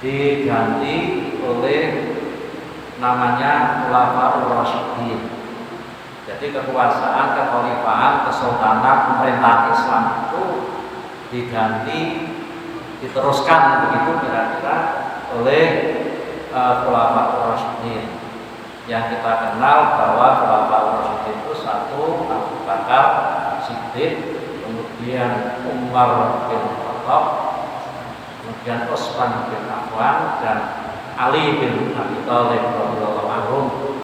diganti oleh namanya Khulafaur Rasyidin. Jadi kekuasaan, kekhalifahan, kesultanan, pemerintahan Islam itu diganti, diteruskan begitu kira-kira oleh Khulafaur Rasyidin. Yang kita kenal bahwa Khulafaur Rasyidin itu satu Abu Bakar Siddiq, kemudian Umar bin Khattab, kemudian Utsman bin Affan, dan Ali bin Abi Thalib radhiyallahu anhum.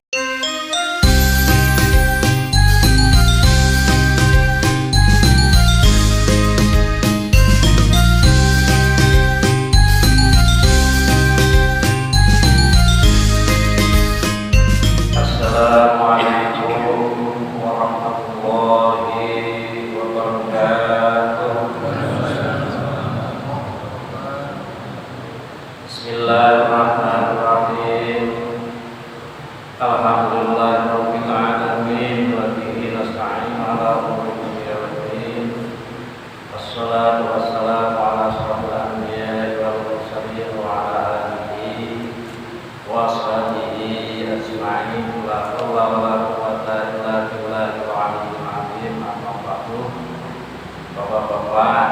Bapak-bapak,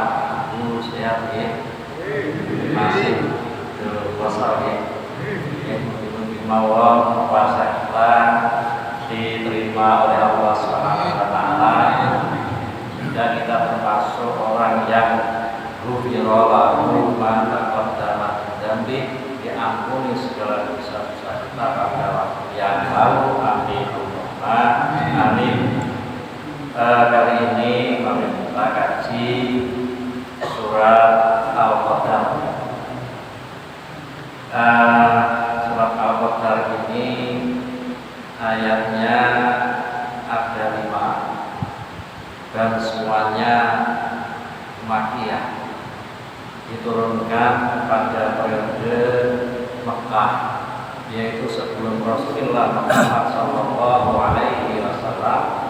ibu sehat ya? Masih puasa ya? Mawon puasa kita diterima oleh Allah Subhanahu wa taala. Dan kita termasuk orang yang ghufira lahu ma taqaddama dzambi, diampuni segala dosa-dosa kita pada waktu yang lalu. Amin. Amin. Kali ini kami kita kaji surat Al-Qadar. Surat Al-Qadar ini ayatnya ada 5 dan semuanya Makkiyah, diturunkan pada periode Mekah, yaitu sebelum Rasulullah Muhammad sallallahu alaihi wasallam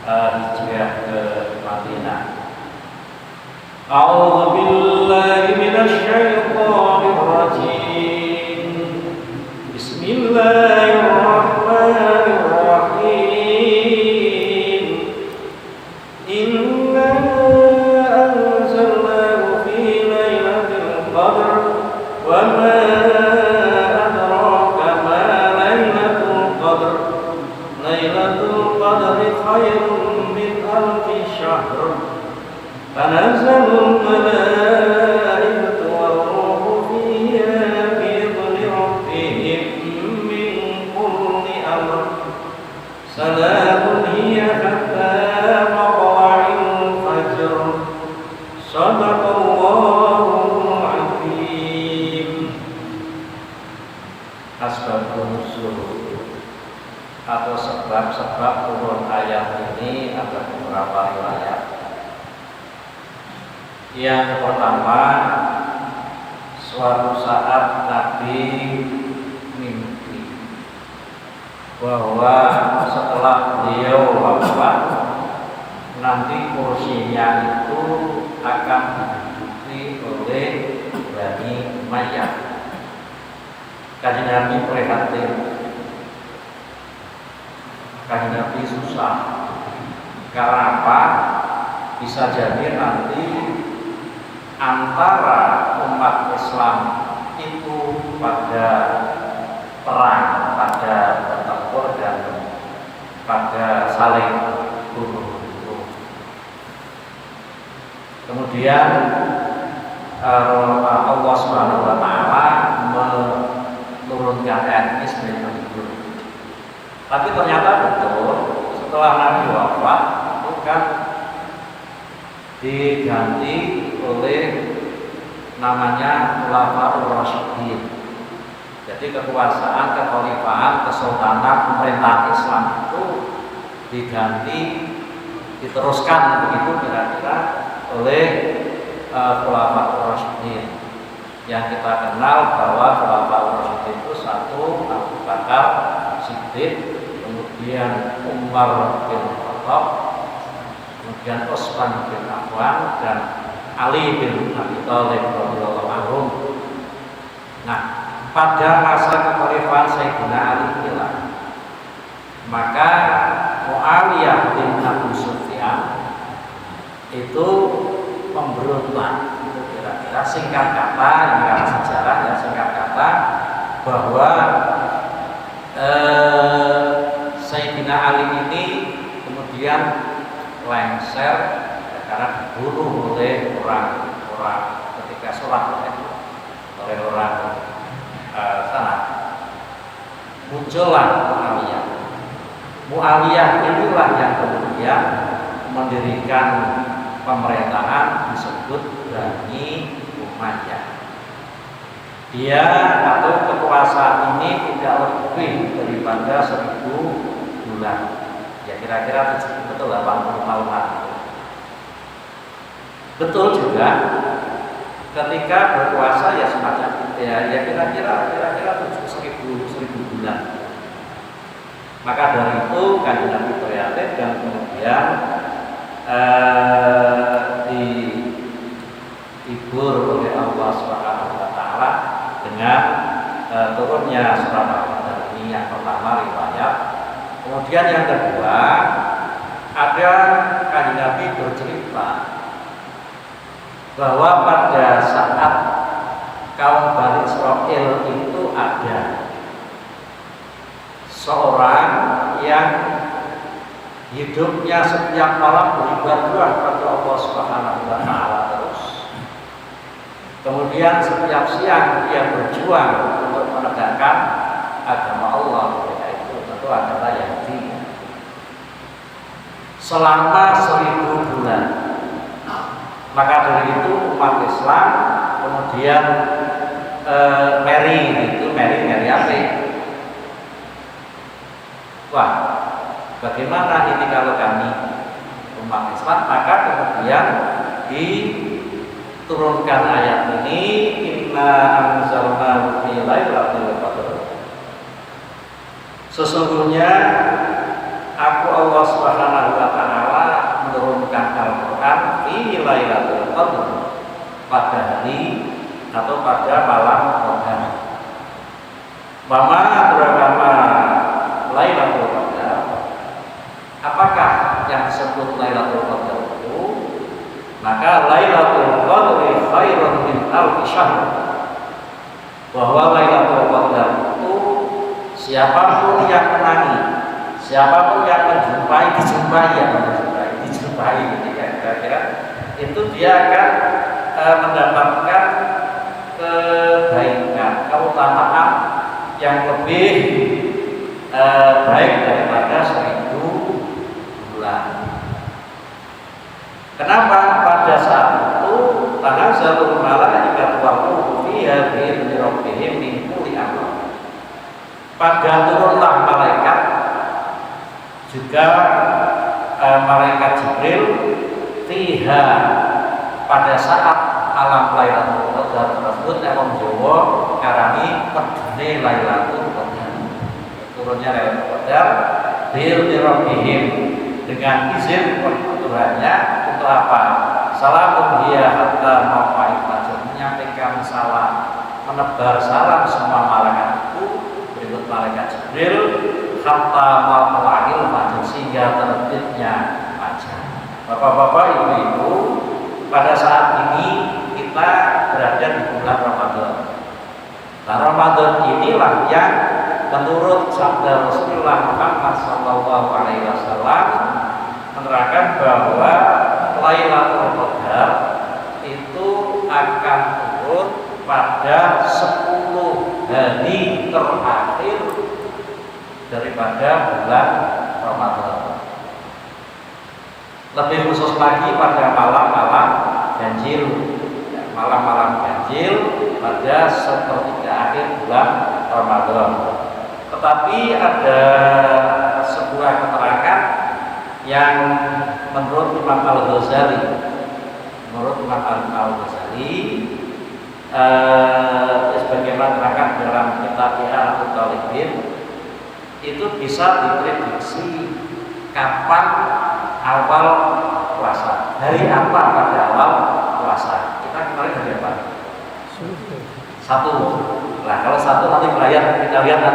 hijrah ke Madinah. A'udzu billahi minasy syaithanir rajim. Bismillahirrahmanirrahim. Inna anzalnahu fi lailatul qadr wa ma adraka ma lailatul qadr. Lailatul qadri khairun min alfi syahr. Tanazzalul malaikatu war-ruhu fiha bi'izni rabbihim min kulli amr. Salamun hiya hatta matla'il fajr. Shadaqallahul azim. Asbabun nuzul atau sebab-sebab turun ayat ini ada beberapa riwayat. Yang pertama, suatu saat Nabi mimpi bahwa setelah beliau wafat nanti kursinya itu akan diduduki oleh Bani Umayyah. Kanjeng Nabi prihatin, Kanjeng Nabi susah. Karena apa? Bisa jadi nanti antara umat Islam itu pada perang, pada bertempur dan pada saling bunuh. Kemudian Allah Subhanahu wa taala menurunkan ayat ini sebagai penghibur. Tapi ternyata betul setelah Nabi wafat itu kan diganti oleh namanya Khulafaur Rasyidin. Jadi kekuasaan, kekhalifahan, kesultanan, pemerintahan Islam itu diganti, diteruskan begitu kira-kira oleh Khulafaur Rasyidin. Yang kita kenal bahwa Khulafaur Rasyidin itu satu Abu Bakar Siddiq, kemudian Umar bin Khattab, kemudian Utsman bin Affan, dan Ali bin Abi Thalib radhiyallahu anhum. Nah, pada masa kekhalifahan Sayyidina Ali inilah maka Muawiyah bin Abu Sufyan itu memberontak. Itu kira-kira singkat kata, ini karena sejarah ya, singkat kata bahwa Sayyidina Ali ini kemudian lengser karena dibunuh oleh orang-orang ketika sholat oleh orang sana. Muncullah Muawiyah inilah yang kemudian mendirikan pemerintahan disebut Bani Umayyah. Dia atau kekuasaan ini tidak lebih daripada 1000 bulan. Ya kira-kira betul 80 tahunan. Betul juga ketika berkuasa ya semacam ya kira-kira 1000 bulan. Maka dari itu Kanjeng Nabi prihatin dan kemudian dihibur oleh Allah Subhanahu wa taala dengan turunnya surat Al-Qadar ini yang pertama riwayat. Kemudian yang kedua ada Kanjeng Nabi bercerita bahwa pada saat kaum Bani Israil itu ada seorang yang hidupnya setiap malam beribadah kepada Allah Subhanahu wa taala terus. Kemudian setiap siang dia berjuang untuk menegakkan agama Allah, yaitu tentu adalah Yahudi. Selama 1000 bulan. Maka dari itu umat Islam kemudian Mary apa? Wah, bagaimana ini kalau kami umat Islam? Maka kemudian diturunkan ayat ini, inna anzalnahu fi lailatul qadar. Sesungguhnya aku Allah Subhanahu wa taala menurunkan Al-Qur'an fi lailatul qadar, pada hari atau pada malam Qadar. Mama beragama Lailatul Qadar. Apakah yang disebut Lailatul Qadar itu? Maka Lailatul Qadri khairun min alfi syahr. Bahwa Lailatul Qadar itu siapapun yang menangi, siapapun yang dijumpai kira-kira itu dia akan mendapatkan kebaikan, keutamaan yang lebih baik daripada 1000 bulan. Kenapa? Pada saat itu tanazzalul malaikatu wa ruhu fiha bi'izni rabbihim min kulli amr. Pada turunlah malaikat juga malaikat Jibril fiha pada saat alam Lailatul Qadar tersebut yang Jawa karami medune Lailatul Qadar. Turunnya Lailatul Qadar bi'izni rabbihim dengan izin Tuhannya untuk apa? Salamun hiya hatta matla'il fajr, menyampaikan salam, menebar salam semua malaikat itu berikut malaikat Jibril hatta matla'il fajr, sehingga terbitnya fajar. Bapak-bapak, ibu-ibu, pada saat ini kita berada di bulan Ramadan. Nah, Ramadan inilah yang menurut sabda Rasulullah Muhammad SAW menerangkan bahwa Lailatul Qadar itu akan turun pada 10 hari terakhir daripada bulan Ramadan. Lebih khusus lagi pada malam-malam ganjil, malam-malam ganjil pada sepertiga akhir bulan Ramadan. Tetapi ada sebuah keterangan yang menurut Imam Al-Ghazali, sebagaimana terangkan dalam kitab I'anatul Talibin, itu bisa diprediksi kapan awal puasa. Hari apa pada awal puasa? Kita kemarin hari apa? Satu. Nah kalau satu nanti berlayar kita lihat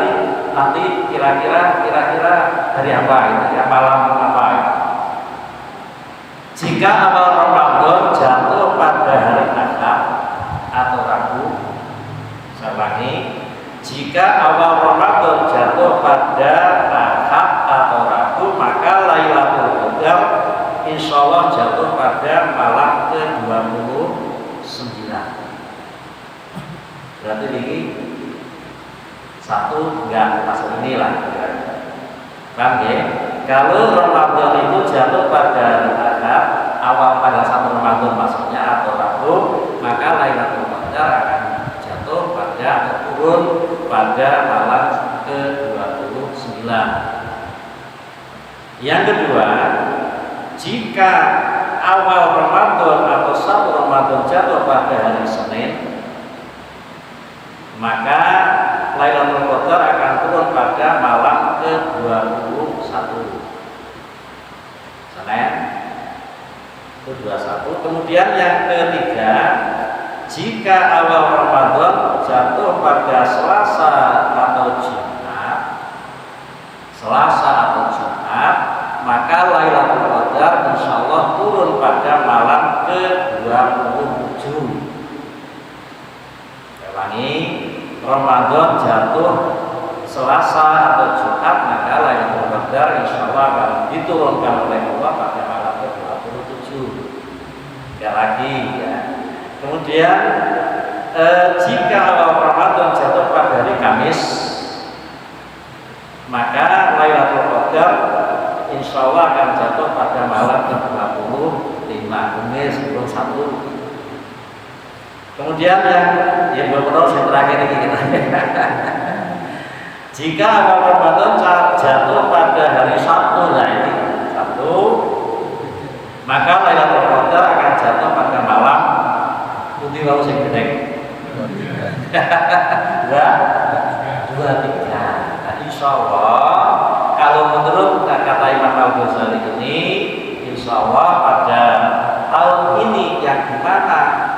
nanti kira-kira hari apa ini ya, malam apa ini. Jika awal Ramadan jatuh pada hari Ahad atau Rabu, saya ulangi, jika awal Ramadan jatuh pada Ahad atau Rabu, maka Lailatul Qadar insyaallah jatuh pada malam ke-29. Berarti ini satu enggak masuk inilah. Paham ya? Kalau Ramadan itu jatuh pada Ahad, awal pada 1 Ramadan maksudnya atau Rabu, maka Lailatul Qadar akan jatuh pada atau turun pada malam ke-29. Yang kedua, jika awal Ramadan atau 1 Ramadan jatuh pada hari Senin, maka Lailatul Qadar akan turun pada malam ke-21. Senin ke-21. Kemudian yang ketiga, jika awal Ramadan jatuh pada Selasa atau Jumat, maka Lailatul Qadar insyaallah turun pada malam ke-27. Ulangi, Ramadan jatuh Selasa atau Jumat, maka Lailatul Qadar insyaallah akan diturunkan oleh Allah pada malam ke-27. Sekali lagi ya. Kemudian jika awal Ramadan jatuh pada hari Kamis, maka Lailatul Qadar insyaallah akan jatuh pada malam ke-25, Kamis 21. Kemudian yang beberapa yang terakhir ini kita jika awal Ramadan jatuh pada hari Sabtu, nah ini Sabtu, maka Lailatul Qadar akan jatuh pada malam putih kalau sing gede 23. Nah, insyaallah kalau menurut kata Imam Al-Ghazali ini, insyaallah pada tahun ini yang dimana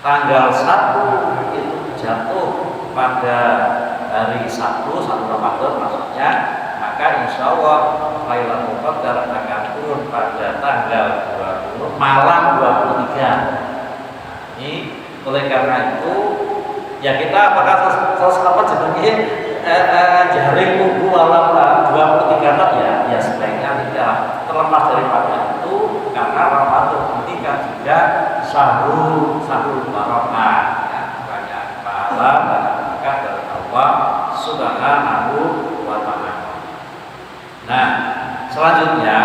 tanggal 1 itu jatuh pada hari Sabtu, 1 Ramadan maksudnya, maka insyaallah Lailatul Qadar akan turun pada tanggal 20 malam 23. Ini oleh karena itu ya kita apakah apa jenenge jaring tunggu malam 23 ya sebaiknya tidak, terlepas daripada itu karena Ramadan ini kan juga sahur barokah ya, banyak pahala banyak berkah dari Allah Subhanahu wa ta'ala. Nah, selanjutnya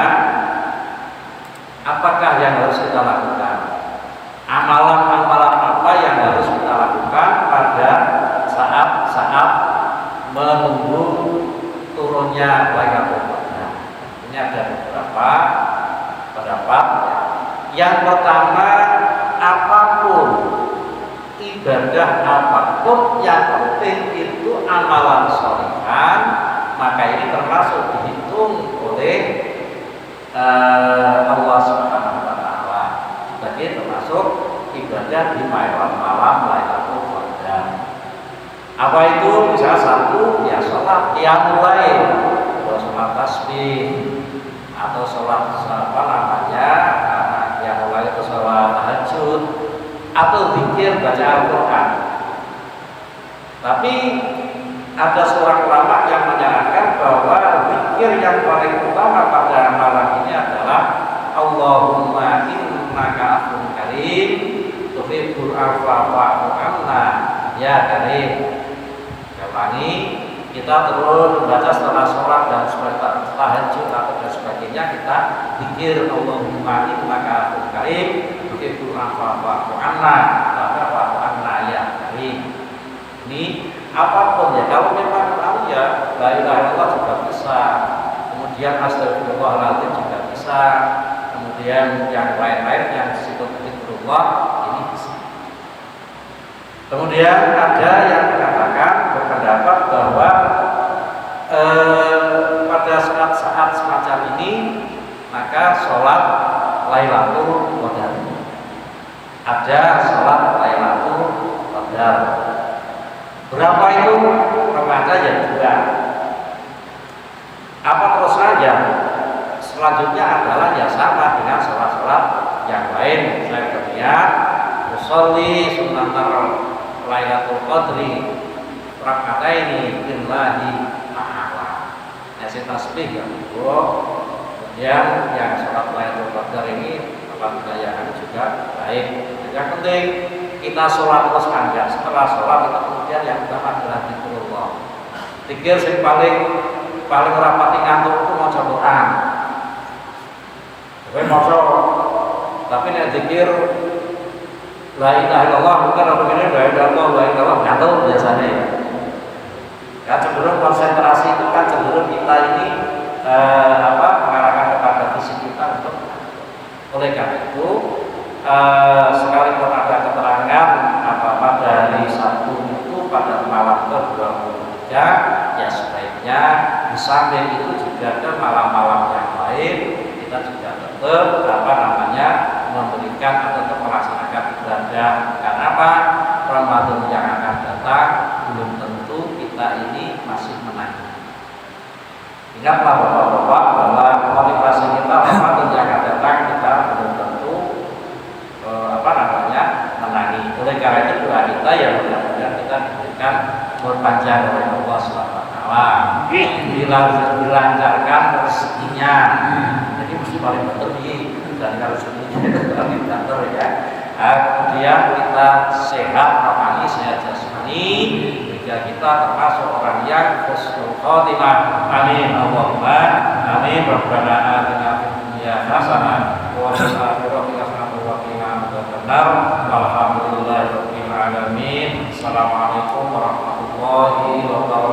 apakah yang harus kita lakukan? Amalan-amalan apa yang harus kita lakukan pada saat menunggu turunnya Lailatul Qadar? Ini ada beberapa pendapat. Yang pertama, apapun ibadah apapun yang penting itu amalan sholihan, maka ini termasuk dihitung oleh Allah Subhanahu wa ta'ala sebagai termasuk ibadah di malam Lailatul Qadar. Apa itu? Misalnya satu, ya sholat qiyamul lail, atau sholat tasbih, atau sholat apa namanya yang mulai itu sholat tahajud, atau zikir baca Al-Quran. Tapi ada seorang ulama yang menyarankan bahwa zikir yang paling utama pada malam ini adalah Allahumma innaka afuwwun karim tuhibbul afwa fa'fu anna ya karim. Ulangi, kita terus membaca setelah sholat dan setelah tahajud atau dan sebagainya, kita zikir Allahumma innaka afuwwun karim tuhibbul afwa fa'fu anna fa'fu anna ya karim. Ini apapun ya, kalau memang tahu ya la ilaha illallah juga bisa, kemudian astagfirullahaladzim juga bisa, kemudian yang lain-lain yang zikrullah ini bisa. Kemudian ada yang mengatakan berpendapat bahwa pada saat semacam ini maka sholat Lailatul Qadar, ada sholat Lailatul Qadar Berapa itu? Rakaat saja juga. Apa terus saja? Selanjutnya adalah ya sama dengan sholat-sholat yang lain. Saya berniat usolli sunnatar Lailatul Qadri rakataini billahi ta'ala. Nasi tasbih ya Bu. Kemudian yang sholat Lailatul Qadar ini alhamdulillah juga baik. Yang penting kita sholat terus enggak. Setelah sholat kita kemudian yang utama adalah zikrullah. Zikir yang paling rapati ngantuk itu mau Quran. Kowe maca tapi nek zikir la ilaha illallah bukan apa ini la ilaha illallah ngantuk biasanya. Ya cenderung konsentrasi itu kan cenderung kita ini mengarahkan kepada fisik kita untuk. Oleh karena itu sekalipun ada keterangan pada hari Sabtu itu pada malam ke-23 ya sebaiknya di samping itu juga ke malam-malam yang lain kita juga tetap memberikan atau tetap melaksanakan ibadah. Karena apa? Ramadan yang akan datang belum tentu kita ini masih menang. Ingatlah bapak-bapak bahwa motivasi kita Ramadan yang akan datang kita belum tentu menangi. Oleh karena itu doa kita yang mudah-mudahan kita diberikan umur panjang oleh Allah SWT, dilancarkan rezekinya. Jadi mesti paling betul nih dan kalau rezekinya paling betul ya. Kemudian kita sehat rohani, sehat jasmani, sehingga kita termasuk orang yang husnul khotimah. Amin. Allahumma amin. Rabbana atina fid dunya hasanah wa fil akhirati hasanah wa qina adzabannar. Alhamdulillahirabbil alamin. Assalamualaikum warahmatullahi wabarakatuh.